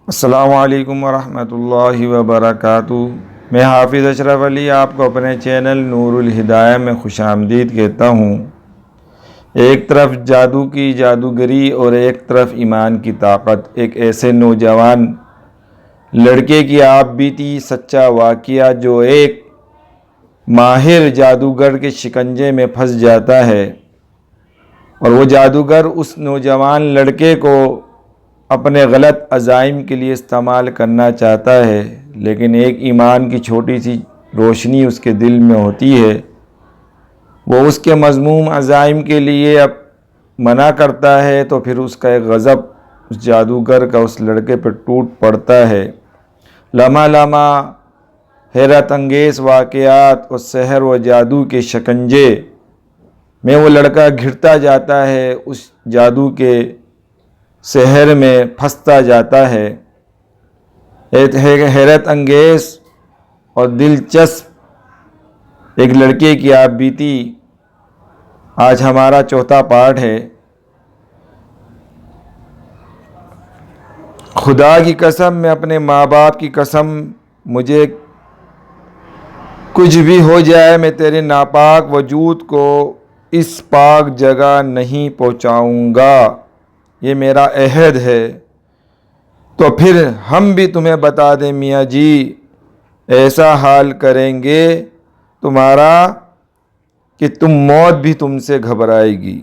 السلام علیکم ورحمۃ اللہ وبرکاتہ۔ میں حافظ اشرف علی آپ کو اپنے چینل نور الہدایہ میں خوش آمدید کہتا ہوں۔ ایک طرف جادو کی جادوگری اور ایک طرف ایمان کی طاقت۔ ایک ایسے نوجوان لڑکے کی آپ بیتی سچا واقعہ جو ایک ماہر جادوگر کے شکنجے میں پھنس جاتا ہے، اور وہ جادوگر اس نوجوان لڑکے کو اپنے غلط عزائم کے لیے استعمال کرنا چاہتا ہے، لیکن ایک ایمان کی چھوٹی سی روشنی اس کے دل میں ہوتی ہے۔ وہ اس کے مذموم عزائم کے لیے اب منع کرتا ہے تو پھر اس کا ایک غضب اس جادوگر کا اس لڑکے پر ٹوٹ پڑتا ہے۔ لمحہ لمحہ حیرت انگیز واقعات اور سحر و جادو کے شکنجے میں وہ لڑکا گھرتا جاتا ہے، اس جادو کے سحر میں پھنستا جاتا ہے۔ ایک حیرت انگیز اور دلچسپ ایک لڑکے کی آپ بیتی آج ہمارا چوتھا پارٹ ہے۔ خدا کی قسم، میں اپنے ماں باپ کی قسم، مجھے کچھ بھی ہو جائے میں تیرے ناپاک وجود کو اس پاک جگہ نہیں پہنچاؤں گا، یہ میرا عہد ہے۔ تو پھر ہم بھی تمہیں بتا دیں میاں جی، ایسا حال کریں گے تمہارا کہ موت بھی تم سے گھبرائے گی۔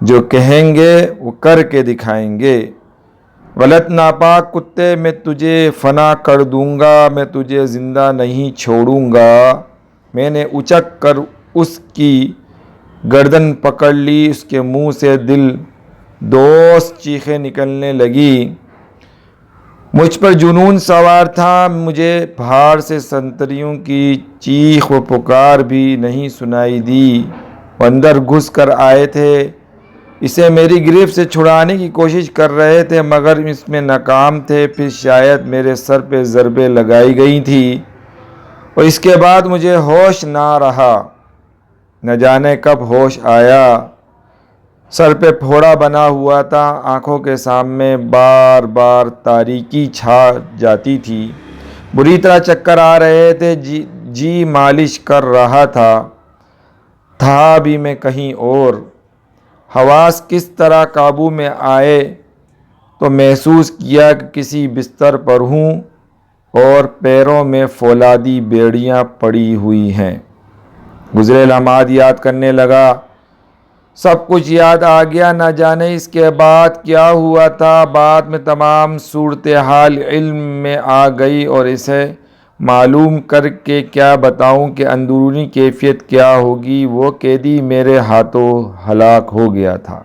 جو کہیں گے وہ کر کے دکھائیں گے۔ غلط ناپاک کتے، میں تجھے فنا کر دوں گا، میں تجھے زندہ نہیں چھوڑوں گا۔ میں نے اچک کر اس کی گردن پکڑ لی، اس کے منہ سے دل دوست چیخیں نکلنے لگی۔ مجھ پر جنون سوار تھا، مجھے باہر سے سنتریوں کی چیخ و پکار بھی نہیں سنائی دی۔ وہ اندر گھس کر آئے تھے، اسے میری گرفت سے چھڑانے کی کوشش کر رہے تھے، مگر اس میں ناکام تھے۔ پھر شاید میرے سر پہ ضربیں لگائی گئی تھی اور اس کے بعد مجھے ہوش نہ رہا۔ نہ جانے کب ہوش آیا۔ سر پہ پھوڑا بنا ہوا تھا، آنکھوں کے سامنے بار بار تاریکی چھا جاتی تھی، بری طرح چکر آ رہے تھے، جی مالش کر رہا تھا بھی میں کہیں اور۔ حواس کس طرح قابو میں آئے تو محسوس کیا کہ کسی بستر پر ہوں اور پیروں میں فولادی بیڑیاں پڑی ہوئی ہیں۔ گزرے لمحات یاد کرنے لگا، سب کچھ یاد آ گیا۔ نہ جانے اس کے بعد کیا ہوا تھا۔ بعد میں تمام صورتحال علم میں آ گئی اور اسے معلوم کر کے کیا بتاؤں کہ اندرونی کیفیت کیا ہوگی۔ وہ قیدی میرے ہاتھوں ہلاک ہو گیا تھا،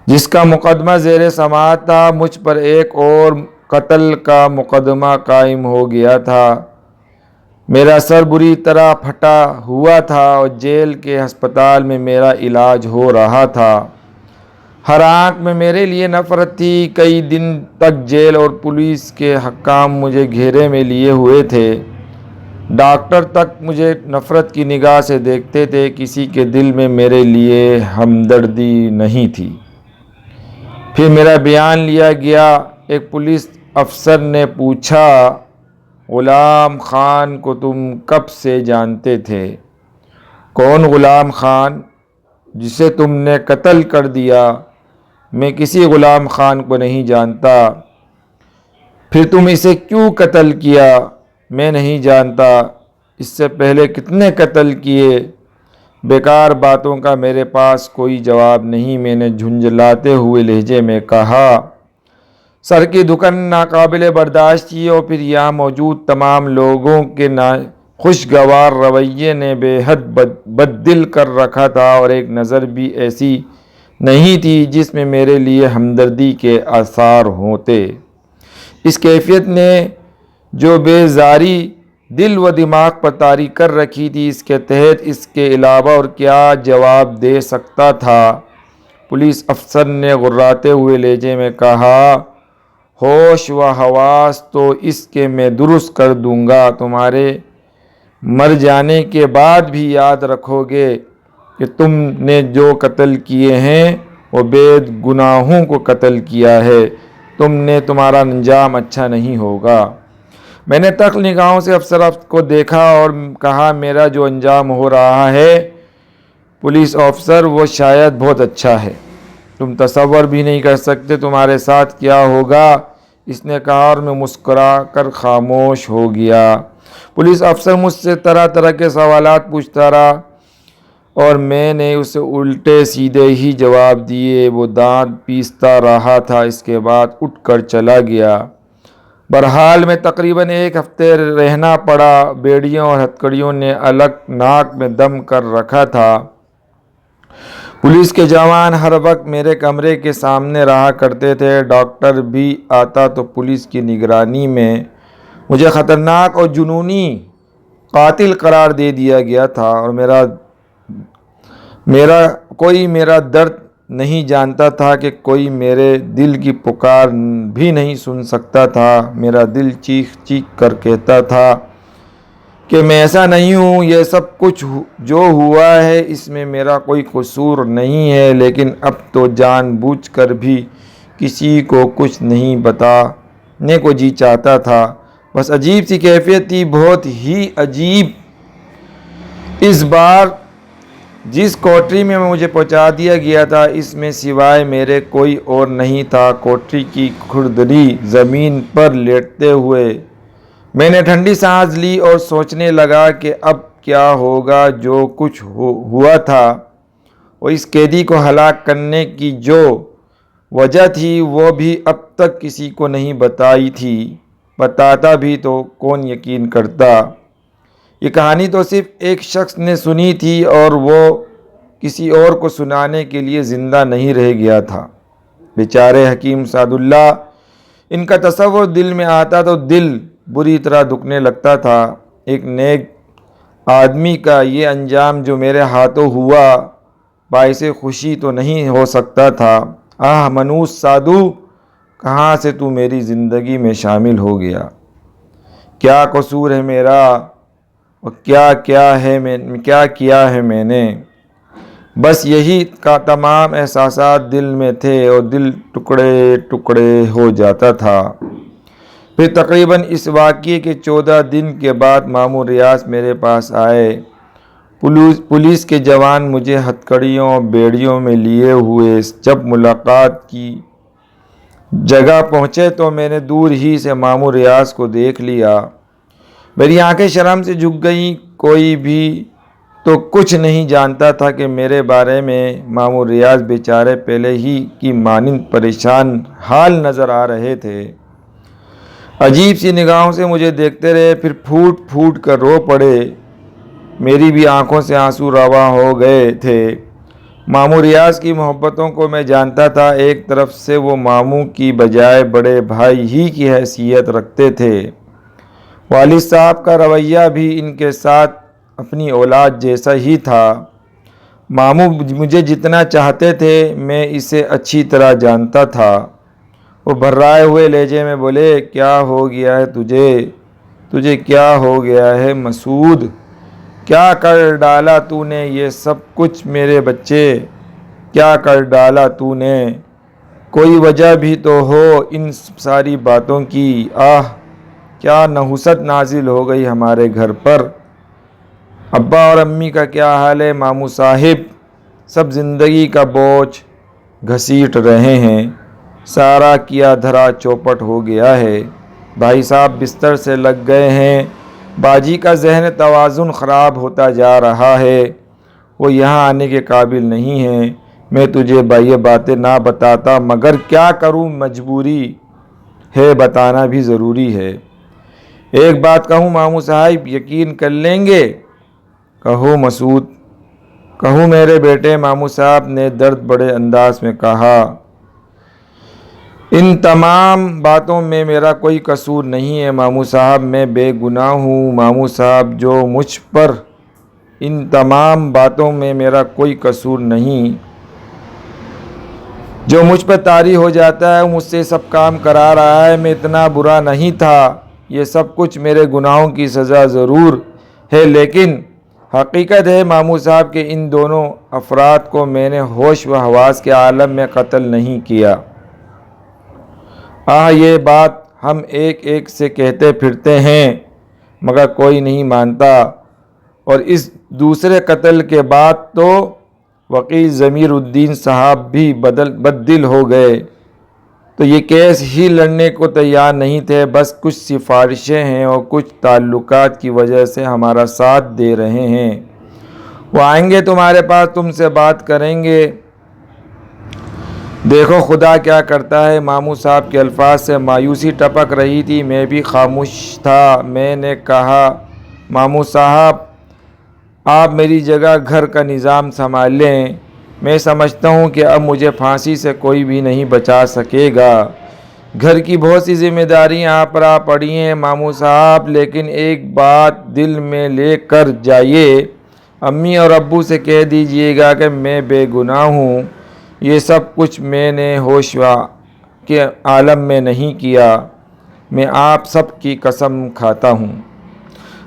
جس کا مقدمہ زیر سماعت تھا۔ مجھ پر ایک اور قتل کا مقدمہ قائم ہو گیا تھا۔ میرا سر بری طرح پھٹا ہوا تھا اور جیل کے ہسپتال میں میرا علاج ہو رہا تھا۔ ہر آنکھ میں میرے لیے نفرت تھی۔ کئی دن تک جیل اور پولیس کے حکام مجھے گھیرے میں لیے ہوئے تھے۔ ڈاکٹر تک مجھے نفرت کی نگاہ سے دیکھتے تھے، کسی کے دل میں میرے لیے ہمدردی نہیں تھی۔ پھر میرا بیان لیا گیا۔ ایک پولیس افسر نے پوچھا، غلام خان کو تم کب سے جانتے تھے؟ کون غلام خان؟ جسے تم نے قتل کر دیا۔ میں کسی غلام خان کو نہیں جانتا۔ پھر تم اسے کیوں قتل کیا؟ میں نہیں جانتا۔ اس سے پہلے کتنے قتل کیے؟ بیکار باتوں کا میرے پاس کوئی جواب نہیں۔ میں نے جھنجھلاتے ہوئے لہجے میں کہا، سر کی دھڑکن ناقابل برداشت تھی اور پھر یہاں موجود تمام لوگوں کے خوشگوار رویے نے بے حد بد دل کر رکھا تھا، اور ایک نظر بھی ایسی نہیں تھی جس میں میرے لیے ہمدردی کے آثار ہوتے۔ اس کیفیت نے جو بیزاری دل و دماغ پر طاری کر رکھی تھی، اس کے تحت اس کے علاوہ اور کیا جواب دے سکتا تھا؟ پولیس افسر نے غراتے ہوئے لہجے میں کہا، ہوش و حواس تو اس کے میں درست کر دوں گا۔ تمہارے مر جانے کے بعد بھی یاد رکھو گے کہ تم نے جو قتل کیے ہیں وہ بے گناہوں کو قتل کیا ہے۔ تمہارا انجام اچھا نہیں ہوگا۔ میں نے تلخ نگاہوں سے افسر کو دیکھا اور کہا میرا جو انجام ہو رہا ہے پولیس آفیسر وہ شاید بہت اچھا ہے، تم تصور بھی نہیں کر سکتے تمہارے ساتھ کیا ہوگا۔ اس نے کہا اور میں مسکرا کر خاموش ہو گیا۔ پولیس افسر مجھ سے طرح طرح کے سوالات پوچھتا رہا اور میں نے اسے الٹے سیدھے ہی جواب دیے۔ وہ دانت پیستا رہا تھا، اس کے بعد اٹھ کر چلا گیا۔ بہرحال میں تقریباً 1 ہفتے رہنا پڑا۔ بیڑیوں اور ہتھکڑیوں نے الگ ناک میں دم کر رکھا تھا۔ پولیس کے جوان ہر وقت میرے کمرے کے سامنے رہا کرتے تھے۔ ڈاکٹر بھی آتا تو پولیس کی نگرانی میں مجھے خطرناک اور جنونی قاتل قرار دے دیا گیا تھا، اور کوئی میرا درد نہیں جانتا تھا کہ کوئی میرے دل کی پکار بھی نہیں سن سکتا تھا۔ میرا دل چیخ چیخ کر کہتا تھا کہ میں ایسا نہیں ہوں، یہ سب کچھ جو ہوا ہے اس میں میرا کوئی قصور نہیں ہے، لیکن اب تو جان بوجھ کر بھی کسی کو کچھ نہیں بتانے کو جی چاہتا تھا۔ بس عجیب سی کیفیت تھی، بہت ہی عجیب۔ اس بار جس کوٹری میں مجھے پہنچا دیا گیا تھا اس میں سوائے میرے کوئی اور نہیں تھا۔ کوٹری کی کھردری زمین پر لیٹتے ہوئے میں نے ٹھنڈی سانس لی اور سوچنے لگا کہ اب کیا ہوگا۔ جو کچھ ہوا تھا وہ اس قیدی کو ہلاک کرنے کی جو وجہ تھی وہ بھی اب تک کسی کو نہیں بتائی تھی، بتاتا بھی تو کون یقین کرتا۔ یہ کہانی تو صرف ایک شخص نے سنی تھی اور وہ کسی اور کو سنانے کے لیے زندہ نہیں رہ گیا تھا۔ بیچارے حکیم سعد اللہ، ان کا تصور دل میں آتا تو دل بری طرح دکھنے لگتا تھا۔ ایک نیک آدمی کا یہ انجام جو میرے ہاتھوں ہوا باعث خوشی تو نہیں ہو سکتا تھا۔ آہ منوس سادھو، کہاں سے تو میری زندگی میں شامل ہو گیا؟ کیا قصور ہے میرا اور کیا کیا ہے میں نے؟ بس یہی کا تمام احساسات دل میں تھے اور دل ٹکڑے ٹکڑے ہو جاتا تھا۔ پھر تقریباً اس واقعے کے 14 دن کے بعد ماموں ریاض میرے پاس آئے۔ پولیس کے جوان مجھے ہتھکڑیوں بیڑیوں میں لیے ہوئے جب ملاقات کی جگہ پہنچے تو میں نے دور ہی سے ماموں ریاض کو دیکھ لیا۔ میری آنکھیں شرم سے جھک گئیں۔ کوئی بھی تو کچھ نہیں جانتا تھا کہ میرے بارے میں ماموں ریاض بیچارے پہلے ہی کی مانند پریشان حال نظر آ رہے تھے۔ عجیب سی نگاہوں سے مجھے دیکھتے رہے، پھر پھوٹ پھوٹ کر رو پڑے۔ میری بھی آنکھوں سے آنسو رواں ہو گئے تھے۔ ماموں ریاض کی محبتوں کو میں جانتا تھا۔ ایک طرف سے وہ ماموں کی بجائے بڑے بھائی ہی کی حیثیت رکھتے تھے۔ والد صاحب کا رویہ بھی ان کے ساتھ اپنی اولاد جیسا ہی تھا۔ ماموں مجھے جتنا چاہتے تھے میں اسے اچھی طرح جانتا تھا۔ وہ بھرائے ہوئے لہجے میں بولے، کیا ہو گیا ہے تجھے کیا ہو گیا ہے مسعود؟ کیا کر ڈالا تو نے یہ سب کچھ میرے بچے؟ کیا کر ڈالا تو نے؟ کوئی وجہ بھی تو ہو ان ساری باتوں کی۔ آہ کیا نحوست نازل ہو گئی ہمارے گھر پر۔ ابا اور امی کا کیا حال ہے ماموں صاحب؟ سب زندگی کا بوجھ گھسیٹ رہے ہیں۔ سارا کیا دھرا چوپٹ ہو گیا ہے۔ بھائی صاحب بستر سے لگ گئے ہیں۔ باجی کا ذہن توازن خراب ہوتا جا رہا ہے۔ وہ یہاں آنے کے قابل نہیں ہے۔ میں تجھے یہ باتیں نہ بتاتا مگر کیا کروں، مجبوری ہے، بتانا بھی ضروری ہے۔ ایک بات کہوں ماموں صاحب، یقین کر لیں گے؟ کہو مسعود، کہو میرے بیٹے، ماموں صاحب نے درد بڑے انداز میں کہا۔ ان تمام باتوں میں میرا کوئی قصور نہیں ہے ماموں صاحب، میں بے گناہ ہوں ماموں صاحب۔ جو مجھ پر ان تمام باتوں میں میرا کوئی قصور نہیں، جو مجھ پر طاری ہو جاتا ہے، مجھ سے سب کام کرا رہا ہے، میں اتنا برا نہیں تھا۔ یہ سب کچھ میرے گناہوں کی سزا ضرور ہے، لیکن حقیقت ہے ماموں صاحب کہ ان دونوں افراد کو میں نے ہوش و حواس کے عالم میں قتل نہیں کیا۔ یہ بات ہم ایک ایک سے کہتے پھرتے ہیں مگر کوئی نہیں مانتا۔ اور اس دوسرے قتل کے بعد تو وکیل ضمیر الدین صاحب بھی بددل ہو گئے، تو یہ کیس ہی لڑنے کو تیار نہیں تھے، بس کچھ سفارشیں ہیں اور کچھ تعلقات کی وجہ سے ہمارا ساتھ دے رہے ہیں۔ وہ آئیں گے تمہارے پاس، تم سے بات کریں گے۔ دیکھو خدا کیا کرتا ہے۔ ماموں صاحب کے الفاظ سے مایوسی ٹپک رہی تھی۔ میں بھی خاموش تھا۔ میں نے کہا، ماموں صاحب آپ میری جگہ گھر کا نظام سنبھال لیں۔ میں سمجھتا ہوں کہ اب مجھے پھانسی سے کوئی بھی نہیں بچا سکے گا۔ گھر کی بہت سی ذمہ داریاں آپ پر آ پڑی ہیں ماموں صاحب، لیکن ایک بات دل میں لے کر جائیے، امی اور ابو سے کہہ دیجئے گا کہ میں بے گناہ ہوں، یہ سب کچھ میں نے ہوش کے عالم میں نہیں کیا، میں آپ سب کی قسم کھاتا ہوں۔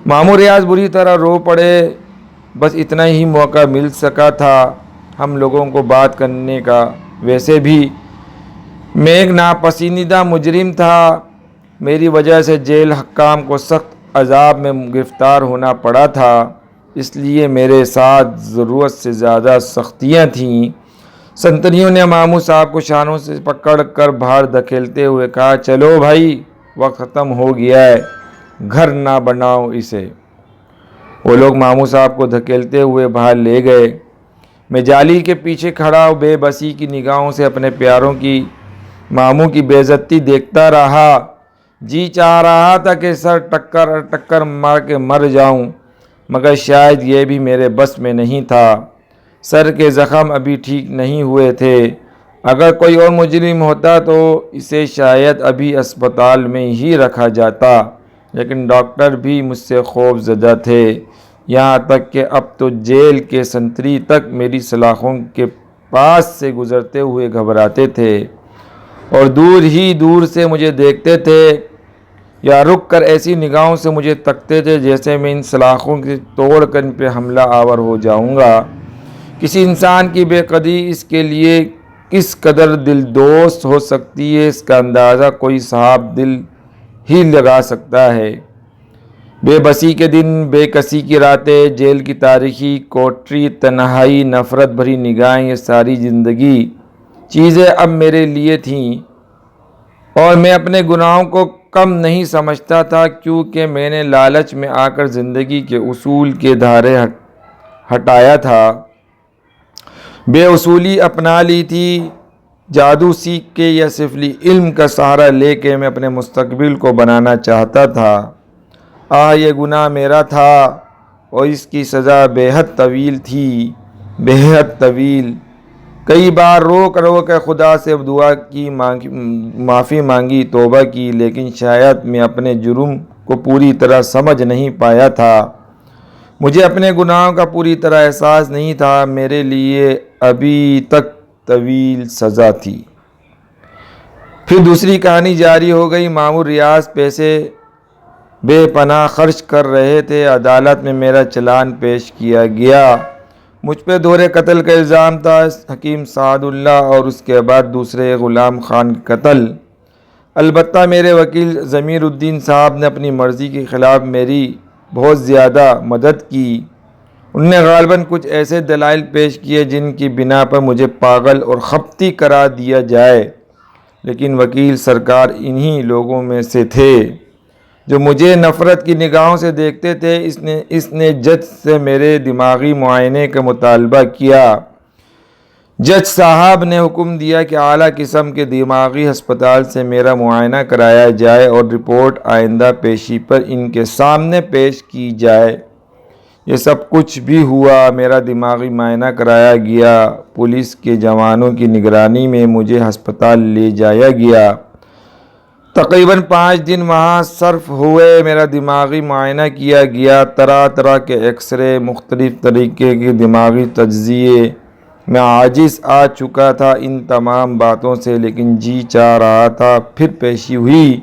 ماموں ریاض بری طرح رو پڑے۔ بس اتنا ہی موقع مل سکا تھا ہم لوگوں کو بات کرنے کا۔ ویسے بھی میں ایک ناپسندیدہ مجرم تھا، میری وجہ سے جیل حکام کو سخت عذاب میں گرفتار ہونا پڑا تھا، اس لیے میرے ساتھ ضرورت سے زیادہ سختیاں تھیں۔ سنتریوں نے ماموں صاحب کو شانوں سے پکڑ کر باہر دھکیلتے ہوئے کہا، چلو بھائی وقت ختم ہو گیا ہے، گھر نہ بناؤ اسے۔ وہ لوگ ماموں صاحب کو دھکیلتے ہوئے باہر لے گئے۔ میں جالی کے پیچھے کھڑا بے بسی کی نگاہوں سے اپنے پیاروں کی ماموں کی بے عزتی دیکھتا رہا۔ جی چاہ رہا تھا کہ سر ٹکر مار کے مر جاؤں، مگر شاید یہ بھی میرے بس میں نہیں تھا۔ سر کے زخم ابھی ٹھیک نہیں ہوئے تھے، اگر کوئی اور مجرم ہوتا تو اسے شاید ابھی اسپتال میں ہی رکھا جاتا، لیکن ڈاکٹر بھی مجھ سے خوف زدہ تھے، یہاں تک کہ اب تو جیل کے سنتری تک میری سلاخوں کے پاس سے گزرتے ہوئے گھبراتے تھے اور دور سے مجھے دیکھتے تھے یا رک کر ایسی نگاہوں سے مجھے تکتے تھے جیسے میں ان سلاخوں کے توڑ کر ان پہ حملہ آور ہو جاؤں گا۔ کسی انسان کی بے قدری اس کے لیے کس قدر دل دوست ہو سکتی ہے، اس کا اندازہ کوئی صاحب دل ہی لگا سکتا ہے۔ بے بسی کے دن، بے کسی کی راتیں، جیل کی تاریکی، کوٹری، تنہائی، نفرت بھری نگاہیں، یہ ساری زندگی چیزیں اب میرے لیے تھیں، اور میں اپنے گناہوں کو کم نہیں سمجھتا تھا، کیونکہ میں نے لالچ میں آ کر زندگی کے اصول کے دھارے ہٹایا تھا، بے اصولی اپنا لی تھی۔ جادو سیکھ کے یا سفلی علم کا سہارا لے کے میں اپنے مستقبل کو بنانا چاہتا تھا۔ یہ گناہ میرا تھا اور اس کی سزا بے حد طویل تھی، بے حد طویل۔ کئی بار رو کے خدا سے دعا کی، معافی مانگی، توبہ کی، لیکن شاید میں اپنے جرم کو پوری طرح سمجھ نہیں پایا تھا، مجھے اپنے گناہوں کا پوری طرح احساس نہیں تھا، میرے لیے ابھی تک طویل سزا تھی۔ پھر دوسری کہانی جاری ہو گئی۔ مامور ریاض پیسے بے پناہ خرچ کر رہے تھے، عدالت میں میرا چلان پیش کیا گیا، مجھ پہ دورے قتل کا الزام تھا، حکیم سعد اللہ اور اس کے بعد دوسرے غلام خان قتل۔ البتہ میرے وکیل ضمیر الدین صاحب نے اپنی مرضی کے خلاف میری بہت زیادہ مدد کی، انہوں نے غالباً کچھ ایسے دلائل پیش کیے جن کی بنا پر مجھے پاگل اور خپتی قرار دیا جائے، لیکن وکیل سرکار انہی لوگوں میں سے تھے جو مجھے نفرت کی نگاہوں سے دیکھتے تھے۔ اس نے جج سے میرے دماغی معائنے کا مطالبہ کیا۔ جج صاحب نے حکم دیا کہ اعلیٰ قسم کے دماغی ہسپتال سے میرا معائنہ کرایا جائے اور رپورٹ آئندہ پیشی پر ان کے سامنے پیش کی جائے۔ یہ سب کچھ بھی ہوا، میرا دماغی معائنہ کرایا گیا، پولیس کے جوانوں کی نگرانی میں مجھے ہسپتال لے جایا گیا، تقریباً 5 دن وہاں صرف ہوئے، میرا دماغی معائنہ کیا گیا، طرح طرح کے ایکس رے، مختلف طریقے کے دماغی تجزیے، میں عاجز آ چکا تھا ان تمام باتوں سے، لیکن جی چاہ رہا تھا پھر پیشی ہوئی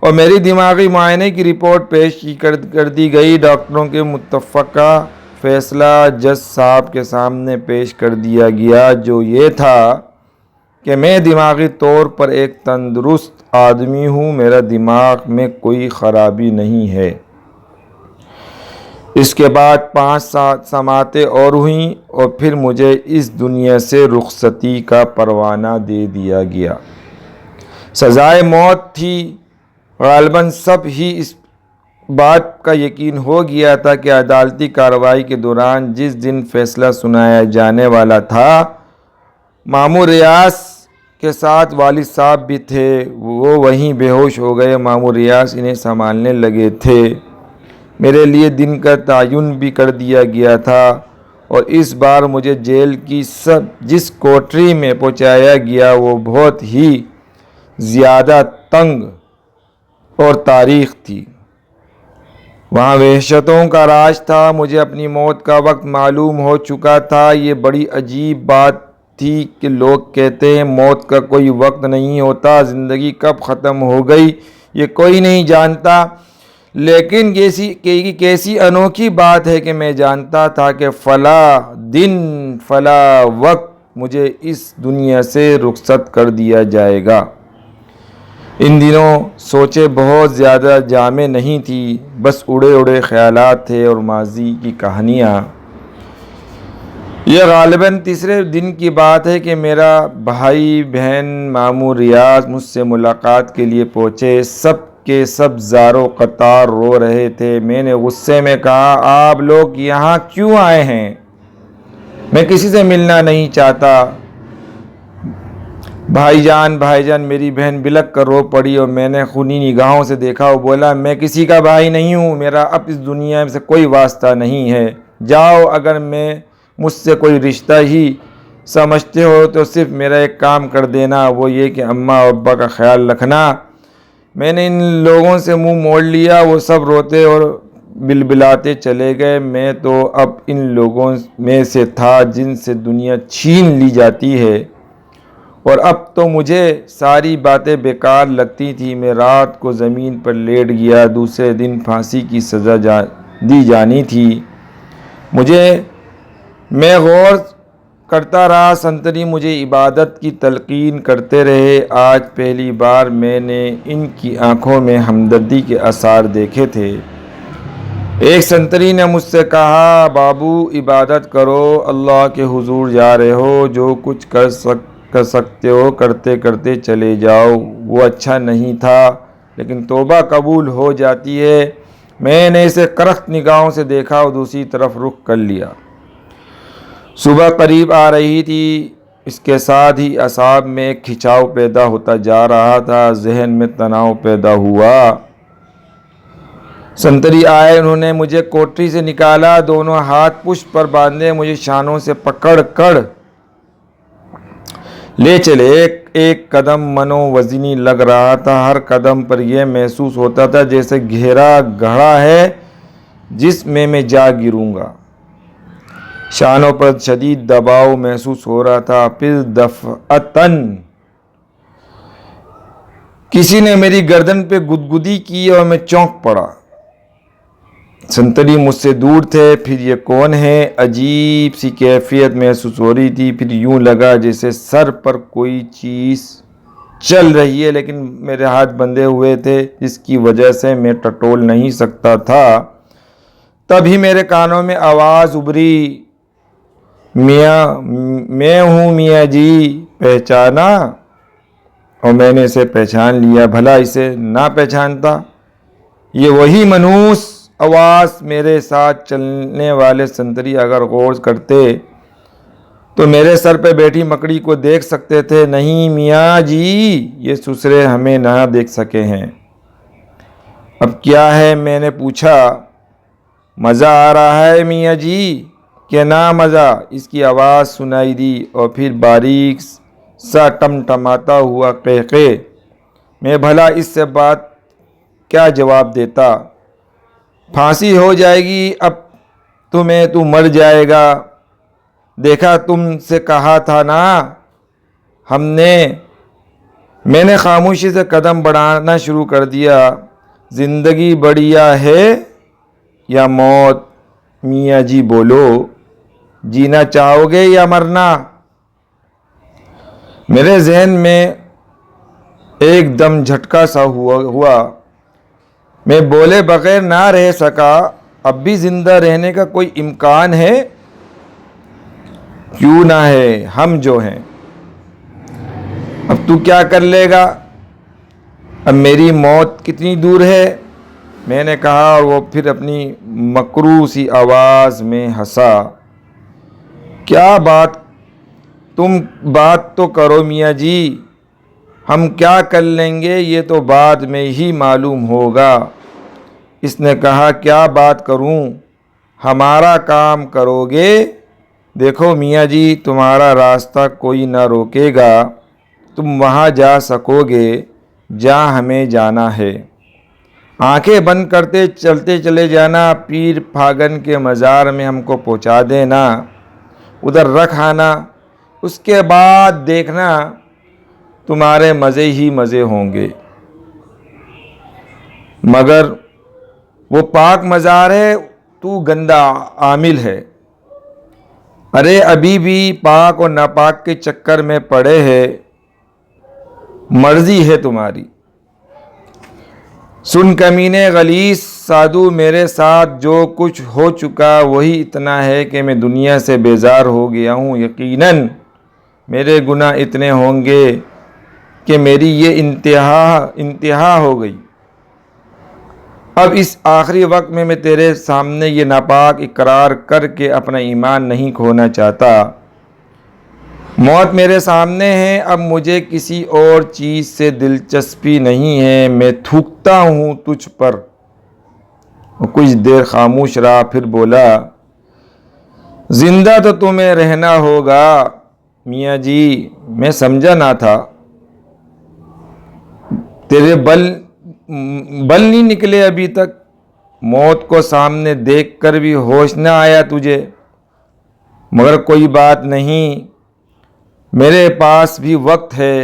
اور میری دماغی معائنے کی رپورٹ پیش کر دی گئی۔ ڈاکٹروں کے متفقہ فیصلہ جج صاحب کے سامنے پیش کر دیا گیا، جو یہ تھا کہ میں دماغی طور پر ایک تندرست آدمی ہوں، میرا دماغ میں کوئی خرابی نہیں ہے۔ اس کے بعد 5 سماعتیں اور ہوئیں اور پھر مجھے اس دنیا سے رخصتی کا پروانہ دے دیا گیا۔ سزائے موت تھی۔ غالباً سب ہی اس بات کا یقین ہو گیا تھا کہ عدالتی کارروائی کے دوران جس دن فیصلہ سنایا جانے والا تھا، مامور ریاض کے ساتھ والد صاحب بھی تھے۔ وہ وہیں بے ہوش ہو گئے۔ مامور ریاض انہیں سنبھالنے لگے تھے۔ میرے لیے دن کا تعین بھی کر دیا گیا تھا اور اس بار مجھے جیل کی جس کوٹری میں پہنچایا گیا وہ بہت ہی زیادہ تنگ اور تاریخ تھی۔ وہاں وحشتوں کا راج تھا۔ مجھے اپنی موت کا وقت معلوم ہو چکا تھا۔ یہ بڑی عجیب بات تھی کہ لوگ کہتے ہیں موت کا کوئی وقت نہیں ہوتا، زندگی کب ختم ہو گئی یہ کوئی نہیں جانتا، لیکن یہ کیسی انوکھی بات ہے کہ میں جانتا تھا کہ فلاں دن فلاں وقت مجھے اس دنیا سے رخصت کر دیا جائے گا۔ ان دنوں سوچیں بہت زیادہ جامع نہیں تھی، بس اڑے اڑے خیالات تھے اور ماضی کی کہانیاں۔ یہ غالباً تیسرے دن کی بات ہے کہ میرا بھائی بہن مامور ریاض مجھ سے ملاقات کے لیے پہنچے۔ سب کے سب زاروں قطار رو رہے تھے۔ میں نے غصے میں کہا، آپ لوگ یہاں کیوں آئے ہیں؟ میں کسی سے ملنا نہیں چاہتا۔ بھائی جان میری بہن بلک کر رو پڑی اور میں نے خونی نگاہوں سے دیکھا۔ وہ بولا، میں کسی کا بھائی نہیں ہوں، میرا اب اس دنیا سے کوئی واسطہ نہیں ہے۔ جاؤ، اگر مجھ سے کوئی رشتہ ہی سمجھتے ہو تو صرف میرا ایک کام کر دینا، وہ یہ کہ اماں اور ابا کا خیال رکھنا۔ میں نے ان لوگوں سے منہ موڑ لیا۔ وہ سب روتے اور بلبلاتے چلے گئے۔ میں تو اب ان لوگوں میں سے تھا جن سے دنیا چھین لی جاتی ہے، اور اب تو مجھے ساری باتیں بیکار لگتی تھیں۔ میں رات کو زمین پر لیٹ گیا۔ دوسرے دن پھانسی کی سزا دی جانی تھی۔ میں غور کرتا رہا۔ سنتری مجھے عبادت کی تلقین کرتے رہے۔ آج پہلی بار میں نے ان کی آنکھوں میں ہمدردی کے آثار دیکھے تھے۔ ایک سنتری نے مجھ سے کہا، بابو عبادت کرو، اللہ کے حضور جا رہے ہو، جو کچھ کر سکتے ہو کرتے کرتے چلے جاؤ۔ وہ اچھا نہیں تھا، لیکن توبہ قبول ہو جاتی ہے۔ میں نے اسے کرخت نگاہوں سے دیکھا اور دوسری طرف رخ کر لیا۔ صبح قریب آ رہی تھی، اس کے ساتھ ہی اعصاب میں ایک کھنچاؤ پیدا ہوتا جا رہا تھا، ذہن میں تناؤ پیدا ہوا۔ سنتری آئے، انہوں نے مجھے کوٹری سے نکالا، دونوں ہاتھ پشت پر باندھے مجھے شانوں سے پکڑ کر لے چلے۔ ایک قدم منو وزنی لگ رہا تھا۔ ہر قدم پر یہ محسوس ہوتا تھا جیسے گہرا گڑھا ہے جس میں جا گروں گا۔ شانوں پر شدید دباؤ محسوس ہو رہا تھا۔ پھر دفعتاً کسی نے میری گردن پہ گدگدی کی اور میں چونک پڑا۔ سنتری مجھ سے دور تھے۔ پھر یہ کون ہے؟ عجیب سی کیفیت محسوس ہو رہی تھی۔ پھر یوں لگا جیسے سر پر کوئی چیز چل رہی ہے، لیکن میرے ہاتھ بندھے ہوئے تھے جس کی وجہ سے میں ٹٹول نہیں سکتا تھا۔ تبھی میرے کانوں میں آواز ابھری، میاں، میں ہوں میاں جی، پہچانا؟ اور میں نے اسے پہچان لیا۔ بھلا اسے نہ پہچانتا؟ یہ وہی منحوس آواز میرے ساتھ چلنے والے سنتری اگر غور کرتے تو میرے سر پہ بیٹھی مکڑی کو دیکھ سکتے تھے۔ نہیں میاں جی، یہ سسرے ہمیں نہ دیکھ سکے ہیں۔ اب کیا ہے؟ میں نے پوچھا۔ مزہ آ رہا ہے میاں جی کہ نہ مزہ؟ اس کی آواز سنائی دی اور پھر باریک سا ٹمٹماتا ہوا قہقہ۔ میں بھلا اس سے بات کیا جواب دیتا؟ پھانسی ہو جائے گی اب تمہیں، تو مر جائے گا۔ دیکھا، تم سے کہا تھا نا میں نے خاموشی سے قدم بڑھانا شروع کر دیا۔ زندگی بڑھیا ہے یا موت؟ میاں جی بولو، جینا چاہو گے یا مرنا؟ میرے ذہن میں ایک دم جھٹکا سا ہوا. میں بولے بغیر نہ رہ سکا. اب بھی زندہ رہنے کا کوئی امکان ہے؟ کیوں نہ ہے، ہم جو ہیں. اب تو کیا کر لے گا؟ اب میری موت کتنی دور ہے؟ میں نے کہا، اور وہ پھر اپنی مکروہ سی آواز میں ہنسا. کیا بات، تم بات تو کرو میاں جی. ہم کیا کر لیں گے یہ تو بعد میں ہی معلوم ہوگا. اس نے کہا، کیا بات کروں؟ ہمارا کام کرو گے؟ دیکھو میاں جی، تمہارا راستہ کوئی نہ روکے گا. تم وہاں جا سکو گے جہاں ہمیں جانا ہے. آنکھیں بند کرتے چلتے چلے جانا. پیر پھاگن کے مزار میں ہم کو پہنچا دینا، ادھر رکھ آنا. اس کے بعد دیکھنا تمہارے مزے ہی مزے ہوں گے. مگر وہ پاک مزار ہے، تو گندا عامل ہے. ارے ابھی بھی پاک اور ناپاک کے چکر میں پڑے ہے. مرضی ہے تمہاری. سن کمینے غلیظ سادھو، میرے ساتھ جو کچھ ہو چکا وہی اتنا ہے کہ میں دنیا سے بیزار ہو گیا ہوں. یقیناً میرے گناہ اتنے ہوں گے کہ میری یہ انتہا ہو گئی. اب اس آخری وقت میں تیرے سامنے یہ ناپاک اقرار کر کے اپنا ایمان نہیں کھونا چاہتا. موت میرے سامنے ہے. اب مجھے کسی اور چیز سے دلچسپی نہیں ہے. میں تھوکتا ہوں تجھ پر. وہ کچھ دیر خاموش رہا، پھر بولا، زندہ تو تمہیں رہنا ہوگا میاں جی. میں سمجھا نہ تھا. تیرے بل نہیں نکلے ابھی تک. موت کو سامنے دیکھ کر بھی ہوش نہ آیا تجھے. مگر کوئی بات نہیں، میرے پاس بھی وقت ہے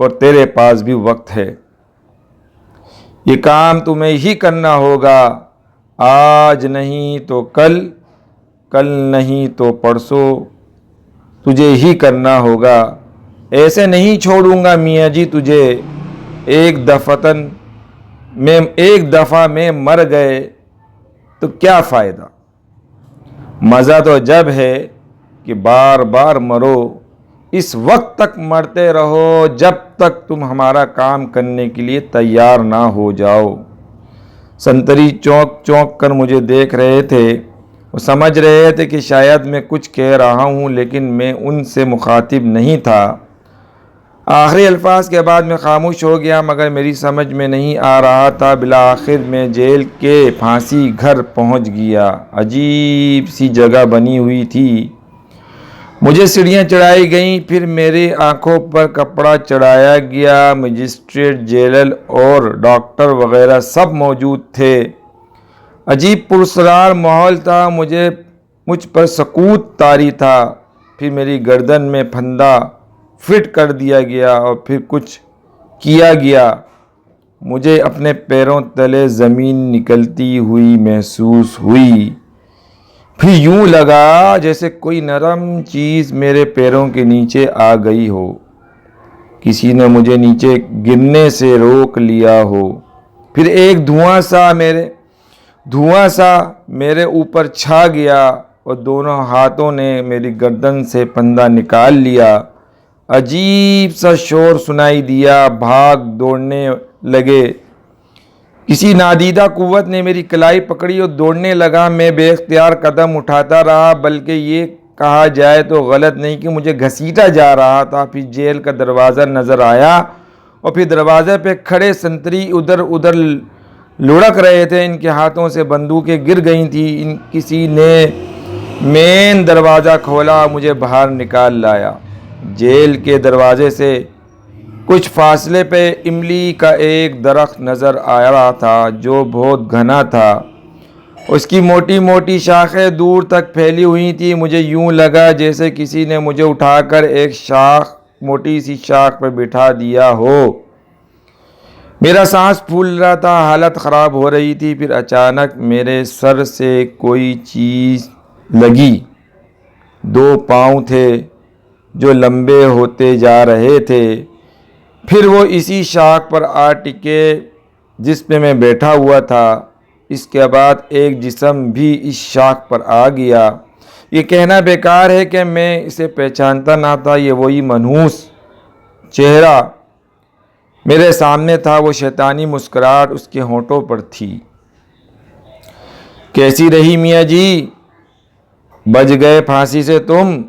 اور تیرے پاس بھی وقت ہے. یہ کام تمہیں ہی کرنا ہوگا. آج نہیں تو کل، کل نہیں تو پرسوں تجھے ہی کرنا ہوگا. ایسے نہیں چھوڑوں گا میاں جی تجھے. ایک دفعہ میں مر گئے تو کیا فائدہ؟ مزہ تو جب ہے کہ بار بار مرو. اس وقت تک مرتے رہو جب تک تم ہمارا کام کرنے کے لیے تیار نہ ہو جاؤ. سنتری چونک چونک کر مجھے دیکھ رہے تھے. وہ سمجھ رہے تھے کہ شاید میں کچھ کہہ رہا ہوں، لیکن میں ان سے مخاطب نہیں تھا. آخری الفاظ کے بعد میں خاموش ہو گیا، مگر میری سمجھ میں نہیں آ رہا تھا. بالآخر میں جیل کے پھانسی گھر پہنچ گیا. عجیب سی جگہ بنی ہوئی تھی. مجھے سیڑھیاں چڑھائی گئیں، پھر میری آنکھوں پر کپڑا چڑھایا گیا. مجسٹریٹ، جیلر اور ڈاکٹر وغیرہ سب موجود تھے. عجیب پراسرار ماحول تھا. مجھ پر سکوت طاری تھا. پھر میری گردن میں پھندا فٹ کر دیا گیا اور پھر کچھ کیا گیا. مجھے اپنے پیروں تلے زمین نکلتی ہوئی محسوس ہوئی. پھر یوں لگا جیسے کوئی نرم چیز میرے پیروں کے نیچے آ گئی ہو. کسی نے مجھے نیچے گرنے سے روک لیا ہو. پھر ایک دھواں سا میرے اوپر چھا گیا اور دونوں ہاتھوں نے میری گردن سے پھندا نکال لیا. عجیب سا شور سنائی دیا. بھاگ دوڑنے لگے. کسی نادیدہ قوت نے میری کلائی پکڑی اور دوڑنے لگا. میں بے اختیار قدم اٹھاتا رہا، بلکہ یہ کہا جائے تو غلط نہیں کہ مجھے گھسیٹا جا رہا تھا. پھر جیل کا دروازہ نظر آیا اور پھر دروازے پہ کھڑے سنتری ادھر ادھر لڑک رہے تھے. ان کے ہاتھوں سے بندوقیں گر گئی تھیں. کسی نے مین دروازہ کھولا، مجھے باہر نکال لایا. جیل کے دروازے سے کچھ فاصلے پہ املی کا ایک درخت نظر آ رہا تھا جو بہت گھنا تھا. اس کی موٹی موٹی شاخیں دور تک پھیلی ہوئی تھی. مجھے یوں لگا جیسے کسی نے مجھے اٹھا کر ایک موٹی سی شاخ پر بٹھا دیا ہو. میرا سانس پھول رہا تھا، حالت خراب ہو رہی تھی. پھر اچانک میرے سر سے کوئی چیز لگی. 2 پاؤں تھے جو لمبے ہوتے جا رہے تھے. پھر وہ اسی شاخ پر آ ٹکے جس پہ میں بیٹھا ہوا تھا۔ اس کے بعد ایک جسم بھی اس شاخ پر آ گیا۔ یہ کہنا بیکار ہے کہ میں اسے پہچانتا نہ تھا۔ یہ وہی منحوس چہرہ میرے سامنے تھا، وہ شیطانی مسکراہٹ اس کے ہونٹوں پر تھی۔ کیسی رہی میاں جی؟ بچ گئے پھانسی سے تم؟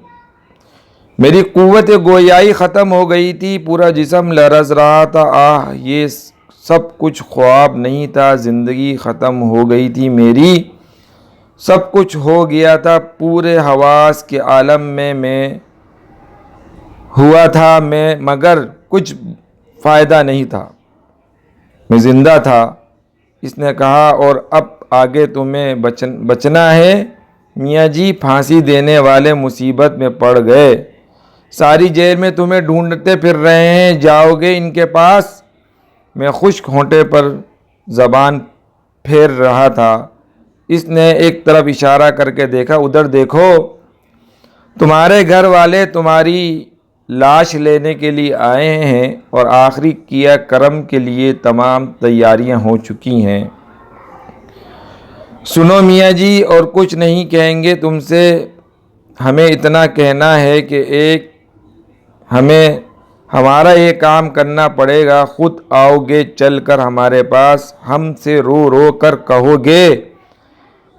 میری قوت گویائی ختم ہو گئی تھی، پورا جسم لرز رہا تھا۔ آہ، یہ سب کچھ خواب نہیں تھا، زندگی ختم ہو گئی تھی میری، سب کچھ ہو گیا تھا۔ پورے حواس کے عالم میں ہوا تھا میں، مگر کچھ فائدہ نہیں تھا، میں زندہ تھا۔ اس نے کہا، اور اب آگے تمہیں بچنا ہے میاں جی، پھانسی دینے والے مصیبت میں پڑ گئے، ساری جیل میں تمہیں ڈھونڈتے پھر رہے ہیں، جاؤ گے ان کے پاس؟ میں خشک ہونٹے پر زبان پھیر رہا تھا۔ اس نے ایک طرف اشارہ کر کے دیکھا، ادھر دیکھو، تمہارے گھر والے تمہاری لاش لینے کے لیے آئے ہیں اور آخری کیا کرم کے لیے تمام تیاریاں ہو چکی ہیں۔ سنو میاں جی، اور کچھ نہیں کہیں گے تم سے، ہمیں اتنا کہنا ہے کہ ہمیں ہمارا یہ کام کرنا پڑے گا۔ خود آؤ گے چل کر ہمارے پاس، ہم سے رو رو کر کہو گے،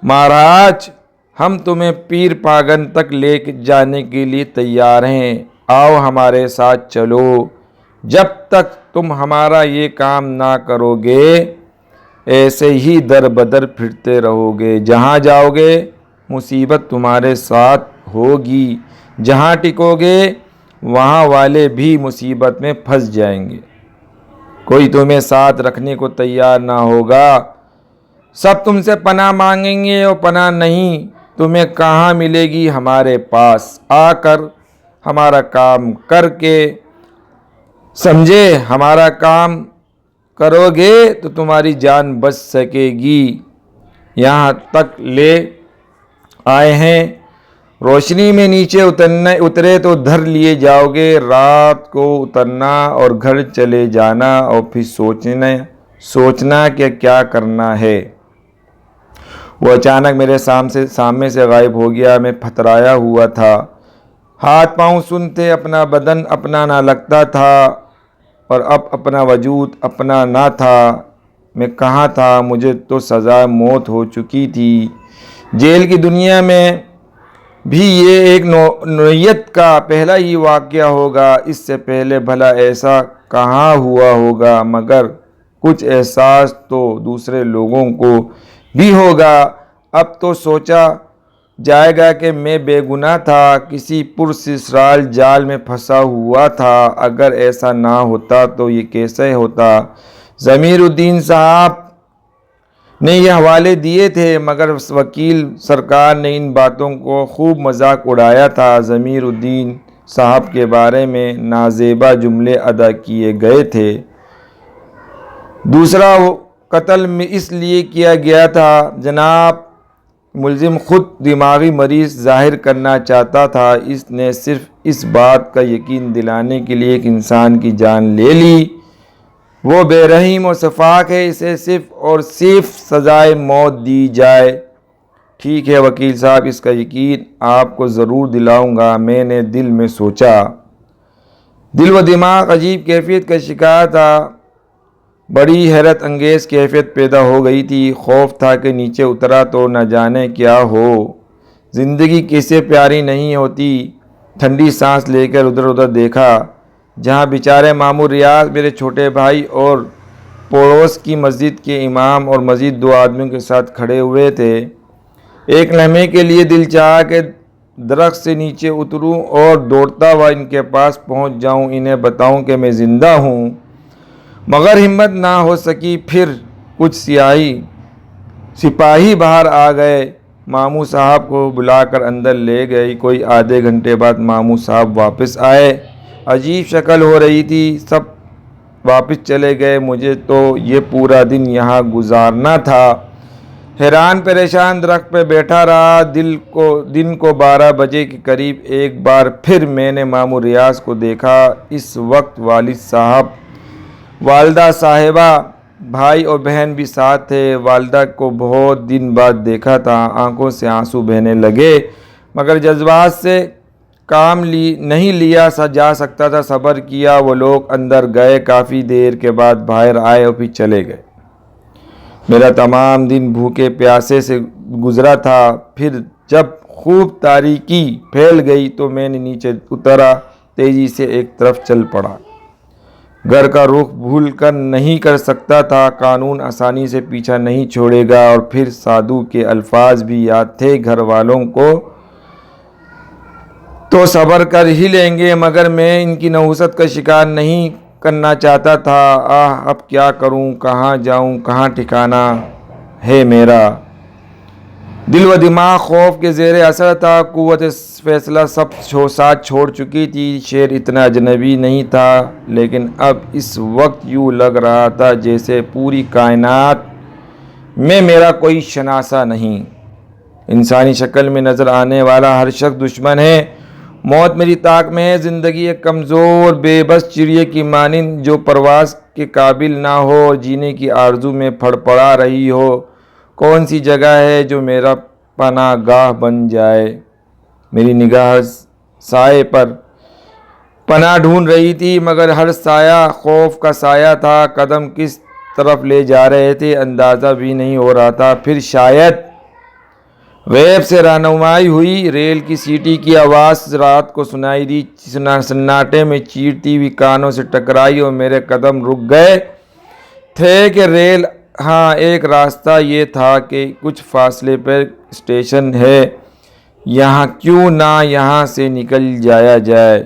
مہاراج ہم تمہیں پیر پاگن تک لے جانے کے لیے تیار ہیں، آؤ ہمارے ساتھ چلو۔ جب تک تم ہمارا یہ کام نہ کرو گے ایسے ہی در بدر پھرتے رہو گے، جہاں جاؤ گے مصیبت تمہارے ساتھ ہوگی، جہاں ٹکو گے وہاں والے بھی مصیبت میں پھنس جائیں گے، کوئی تمہیں ساتھ رکھنے کو تیار نہ ہوگا، سب تم سے پناہ مانگیں گے اور پناہ نہیں تمہیں کہاں ملے گی، ہمارے پاس آ کر ہمارا کام کر کے، سمجھے، ہمارا کام کرو گے تو تمہاری جان بچ سکے گی۔ یہاں تک لے آئے ہیں، روشنی میں نیچے اترے تو دھر لیے جاؤ گے، رات کو اترنا اور گھر چلے جانا اور پھر سوچنا کہ کیا کرنا ہے۔ وہ اچانک میرے سامنے سے غائب ہو گیا۔ میں پھترایا ہوا تھا، ہاتھ پاؤں سن تھے، اپنا بدن اپنا نہ لگتا تھا اور اب اپنا وجود اپنا نہ تھا۔ میں کہاں تھا؟ مجھے تو سزائے موت ہو چکی تھی۔ جیل کی دنیا میں بھی یہ ایک نوعیت کا پہلا ہی واقعہ ہوگا، اس سے پہلے بھلا ایسا کہاں ہوا ہوگا، مگر کچھ احساس تو دوسرے لوگوں کو بھی ہوگا۔ اب تو سوچا جائے گا کہ میں بے گناہ تھا، کسی پراسرار جال میں پھنسا ہوا تھا۔ اگر ایسا نہ ہوتا تو یہ کیسے ہوتا؟ ضمیر الدین صاحب نے یہ حوالے دیے تھے، مگر وکیل سرکار نے ان باتوں کو خوب مذاق اڑایا تھا۔ ضمیر الدین صاحب کے بارے میں نازیبا جملے ادا کیے گئے تھے۔ دوسرا قتل اس لیے کیا گیا تھا، جناب ملزم خود دماغی مریض ظاہر کرنا چاہتا تھا، اس نے صرف اس بات کا یقین دلانے کے لیے ایک انسان کی جان لے لی، وہ بے رحم و شفاق ہے، اسے صرف اور صرف سزائے موت دی جائے۔ ٹھیک ہے وکیل صاحب، اس کا یقین آپ کو ضرور دلاؤں گا۔ میں نے دل میں سوچا۔ دل و دماغ عجیب کیفیت کا شکار تھا، بڑی حیرت انگیز کیفیت پیدا ہو گئی تھی۔ خوف تھا کہ نیچے اترا تو نہ جانے کیا ہو، زندگی کیسے پیاری نہیں ہوتی۔ ٹھنڈی سانس لے کر ادھر ادھر دیکھا، جہاں بیچارے مامور ریاض، میرے چھوٹے بھائی اور پڑوس کی مسجد کے امام اور مزید 2 آدمیوں کے ساتھ کھڑے ہوئے تھے۔ ایک لمحے کے لیے دل چاہا کہ درخت سے نیچے اتروں اور دوڑتا ہوا ان کے پاس پہنچ جاؤں، انہیں بتاؤں کہ میں زندہ ہوں، مگر ہمت نہ ہو سکی۔ پھر کچھ سپاہی باہر آ گئے، ماموں صاحب کو بلا کر اندر لے گئے۔ کوئی آدھے گھنٹے بعد ماموں صاحب واپس آئے، عجیب شکل ہو رہی تھی، سب واپس چلے گئے، مجھے تو یہ پورا دن یہاں گزارنا تھا۔ حیران پریشان درخت پہ بیٹھا رہا۔ دن کو 12 بجے کے قریب ایک بار پھر میں نے مامور ریاض کو دیکھا۔ اس وقت والد صاحب والدہ صاحبہ، بھائی اور بہن بھی ساتھ تھے۔ والدہ کو بہت دن بعد دیکھا تھا، آنکھوں سے آنسو بہنے لگے، مگر جذبات سے کام نہیں لیا جا سکتا تھا، صبر کیا۔ وہ لوگ اندر گئے، کافی دیر کے بعد باہر آئے اور پھر چلے گئے۔ میرا تمام دن بھوکے پیاسے سے گزرا تھا۔ پھر جب خوب تاریکی پھیل گئی تو میں نے نیچے اترا، تیزی سے ایک طرف چل پڑا۔ گھر کا رخ بھول کر نہیں کر سکتا تھا، قانون آسانی سے پیچھا نہیں چھوڑے گا۔ اور پھر سادھو کے الفاظ بھی یاد تھے، گھر والوں کو تو صبر کر ہی لیں گے، مگر میں ان کی نحوست کا شکار نہیں کرنا چاہتا تھا۔ اب کیا کروں، کہاں جاؤں، کہاں ٹھکانہ ہے میرا؟ دل و دماغ خوف کے زیر اثر تھا، قوت فیصلہ سب ساتھ چھوڑ چکی تھی۔ شہر اتنا اجنبی نہیں تھا، لیکن اب اس وقت یوں لگ رہا تھا جیسے پوری کائنات میں میرا کوئی شناسہ نہیں۔ انسانی شکل میں نظر آنے والا ہر شخص دشمن ہے۔ موت میری طاق میں ہے، زندگی ایک کمزور بے بس چڑیا کی مانند جو پرواز کے قابل نہ ہو اور جینے کی آرزو میں پھڑپڑا رہی ہو۔ کون سی جگہ ہے جو میرا پناہ گاہ بن جائے؟ میری نگاہ سائے پر پناہ ڈھونڈ رہی تھی، مگر ہر سایہ خوف کا سایہ تھا۔ قدم کس طرف لے جا رہے تھے اندازہ بھی نہیں ہو رہا تھا۔ پھر شاید غیب سے رہنمائی ہوئی، ریل کی سیٹی کی آواز رات کو سنائی دی، سناٹے میں چیرتی ہوئی کانوں سے ٹکرائی اور میرے قدم رک گئے تھے کہ ریل ہاں ایک راستہ یہ تھا کہ کچھ فاصلے پر اسٹیشن ہے، یہاں کیوں نہ یہاں سے نکل جایا جائے،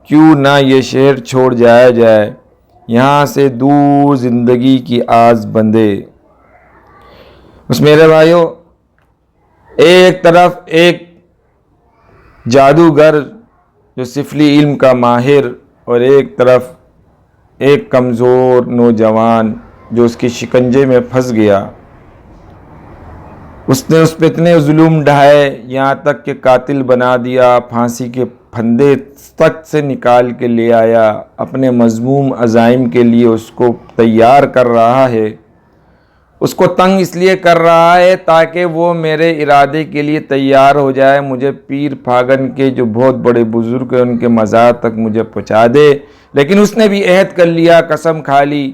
کیوں نہ یہ شہر چھوڑ جایا جائے، یہاں سے دور زندگی کی آس بندے۔ بس میرے بھائیوں، ایک طرف ایک جادوگر جو سفلی علم کا ماہر، اور ایک طرف ایک کمزور نوجوان جو اس کے شکنجے میں پھنس گیا۔ اس نے اس پہ اتنے ظلم ڈھائے، یہاں تک کہ قاتل بنا دیا، پھانسی کے پھندے تک سے نکال کے لے آیا، اپنے مذموم عزائم کے لیے اس کو تیار کر رہا ہے، اس کو تنگ اس لیے کر رہا ہے تاکہ وہ میرے ارادے کے لیے تیار ہو جائے، مجھے پیر پھاگن کے جو بہت بڑے بزرگ ہیں ان کے مزار تک مجھے پہنچا دے۔ لیکن اس نے بھی عہد کر لیا، قسم کھا لی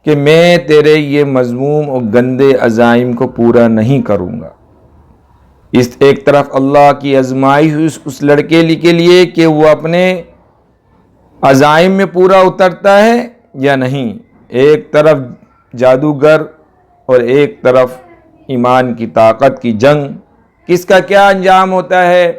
کہ میں تیرے یہ مذموم اور گندے عزائم کو پورا نہیں کروں گا۔ اس ایک طرف اللہ کی آزمائش اس لڑکے کے لیے کہ وہ اپنے عزائم میں پورا اترتا ہے یا نہیں، ایک طرف جادوگر اور ایک طرف ایمان کی طاقت کی جنگ، کس کا کیا انجام ہوتا ہے،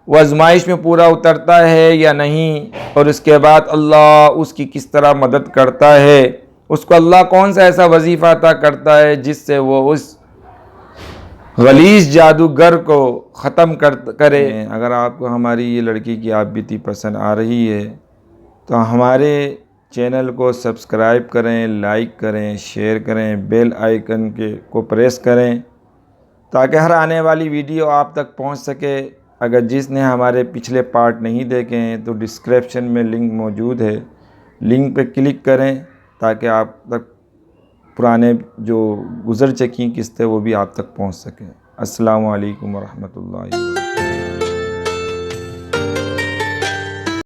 وہ آزمائش میں پورا اترتا ہے یا نہیں، اور اس کے بعد اللہ اس کی کس طرح مدد کرتا ہے، اس کو اللہ کون سا ایسا وظیفہ عطا کرتا ہے جس سے وہ اس غلیظ جادوگر کو ختم کرے۔ اگر آپ کو ہماری یہ لڑکی کی آپ بیتی پسند آ رہی ہے تو ہمارے چینل کو سبسکرائب کریں، لائک کریں، شیئر کریں، بیل آئیکن کو پریس کریں تاکہ ہر آنے والی ویڈیو آپ تک پہنچ سکے۔ اگر جس نے ہمارے پچھلے پارٹ نہیں دیکھے ہیں تو ڈسکرپشن میں لنک موجود ہے، لنک پہ کلک کریں تاکہ آپ تک پرانے جو گزر چکی قسطیں وہ بھی آپ تک پہنچ سکیں۔ السلام علیکم ورحمۃ اللہ وبرکاتہ۔